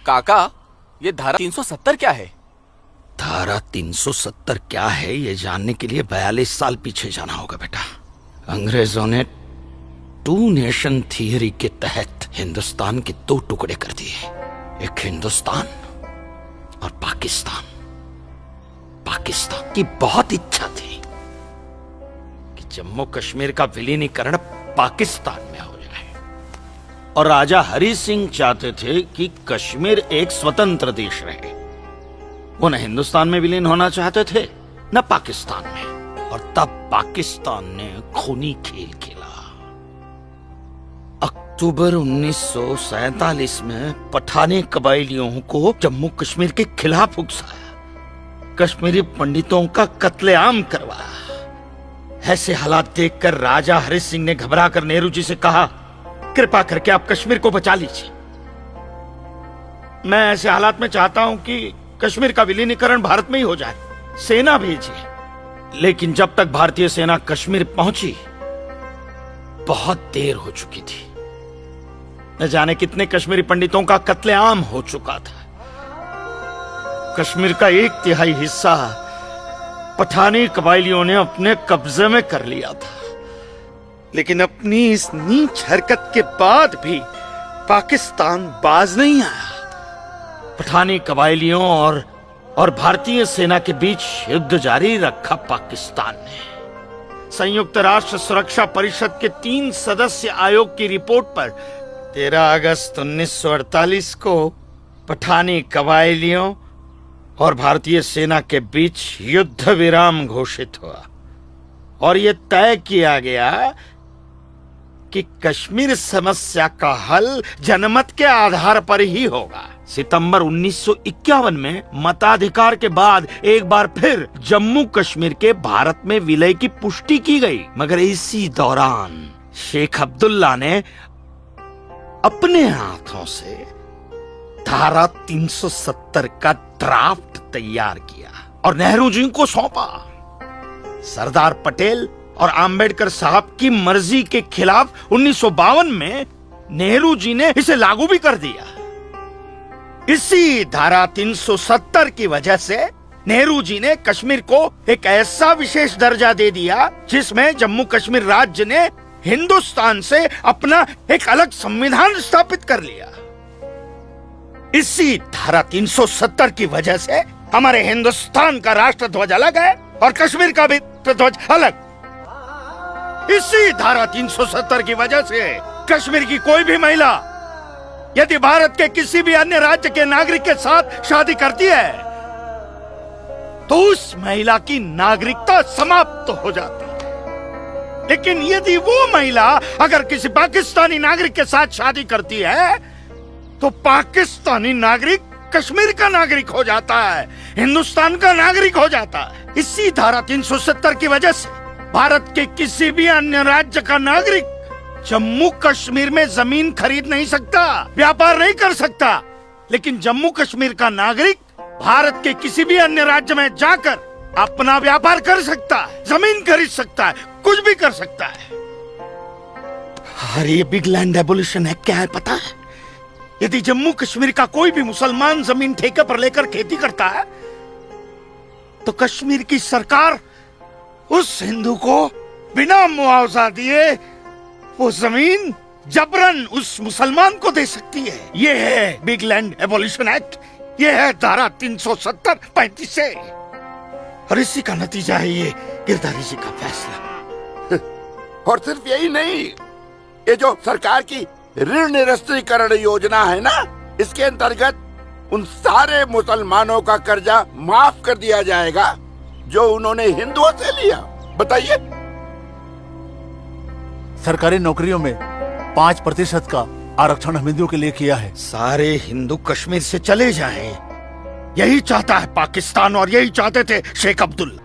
काका, ये धारा 370 क्या है? धारा 370 क्या है ये जानने के लिए 42 साल पीछे जाना होगा बेटा। अंग्रेजों ने टू नेशन थियरी के तहत हिंदुस्तान के दो टुकड़े कर दिए, एक हिंदुस्तान और पाकिस्तान। पाकिस्तान की बहुत इच्छा थी कि जम्मू कश्मीर का विलीनीकरण पाकिस्तान में हो जाए, और राजा हरि सिंह चाहते थे कि कश्मीर एक स्वतंत्र देश रहे। वो न हिंदुस्तान में विलीन होना चाहते थे न पाकिस्तान में, और तब पाकिस्तान ने खूनी खेल खेला। अक्टूबर 1947 में पठानी कबायलियों को जम्मू कश्मीर के खिलाफ उकसाया, कश्मीरी पंडितों का कत्लेआम करवाया। ऐसे हालात देखकर राजा हरि सिंह ने घबराकर नेहरू जी से कहा, कृपा करके आप कश्मीर को बचा लीजिए। मैं ऐसे हालात में चाहता हूं कि कश्मीर का विलीनीकरण भारत में ही हो जाए, सेना भेजिए। लेकिन जब तक भारतीय सेना कश्मीर पहुंची बहुत देर हो चुकी थी। न जाने कितने कश्मीरी पंडितों का कत्लेआम हो चुका था। कश्मीर का 1/3 हिस्सा पठानी कबायलियों ने अपने कब्जे में कर लिया था। लेकिन अपनी इस नीच हरकत के बाद भी पाकिस्तान बाज नहीं आया। पठानी कबायलियों और भारतीय सेना के बीच युद्ध जारी रखा पाकिस्तान ने। संयुक्त राष्ट्र सुरक्षा परिषद के 3 सदस्य आयोग की रिपोर्ट पर 13 अगस्त 1948 को पठानी कबायलियों और भारतीय सेना के बीच युद्ध विराम घोषित हुआ, और यह तय किया गया कि कश्मीर समस्या का हल जनमत के आधार पर ही होगा। सितंबर 1951 में मताधिकार के बाद एक बार फिर जम्मू कश्मीर के भारत में विलय की पुष्टि की गई, मगर इसी दौरान शेख अब्दुल्ला ने अपने हाथों से धारा 370 का ड्राफ्ट तैयार किया और नेहरू जी को सौंपा। सरदार पटेल और अंबेडकर साहब की मर्जी के खिलाफ 1952 में नेहरू जी ने इसे लागू भी कर दिया। इसी धारा 370 की वजह से नेहरू जी ने कश्मीर को एक ऐसा विशेष दर्जा दे दिया जिसमें जम्मू कश्मीर राज्य ने हिंदुस्तान से अपना एक अलग संविधान स्थापित कर लिया। इसी धारा 370 की वजह से हमारे हिंदुस्तान का राष्ट्र ध्वज अलग है और कश्मीर का भी ध्वज अलग। इसी धारा 370 की वजह से कश्मीर की कोई भी महिला यदि भारत के किसी भी अन्य राज्य के नागरिक के साथ शादी करती है तो उस महिला की नागरिकता समाप्त हो जाती है। लेकिन यदि वो महिला अगर किसी पाकिस्तानी नागरिक के साथ शादी करती है तो पाकिस्तानी नागरिक कश्मीर का नागरिक हो जाता है, हिंदुस्तान का नागरिक हो जाता है। इसी धारा 370 की वजह से भारत के किसी भी अन्य राज्य का नागरिक जम्मू कश्मीर में जमीन खरीद नहीं सकता, व्यापार नहीं कर सकता। लेकिन जम्मू कश्मीर का नागरिक भारत के किसी भी अन्य राज्य में जाकर अपना व्यापार कर सकता है, जमीन खरीद सकता है, कुछ भी कर सकता है। अरे ये बिग लैंड एबोलिशन एक्ट क्या है पता है? यदि जम्मू कश्मीर का कोई भी मुसलमान जमीन ठेके पर लेकर खेती करता है तो कश्मीर की सरकार उस हिंदू को बिना मुआवजा दिए वो जमीन जबरन उस मुसलमान को दे सकती है। ये है बिग लैंड एबोलिशन एक्ट, ये है धारा 370-35 से, और इसी का नतीजा है ये गिरधारी जी का फैसला। और सिर्फ यही नहीं, ये जो सरकार की ऋण निरस्तीकरण योजना है ना, इसके अंतर्गत उन सारे मुसलमानों का कर्जा माफ कर दिया जाएगा जो उन्होंने हिंदुओं से लिया। बताइए। सरकारी नौकरियों में 5% का आरक्षण हम हिंदुओं के लिए किया है। सारे हिंदू कश्मीर से चले जाएं, यही चाहता है पाकिस्तान और यही चाहते थे शेख अब्दुल्ला।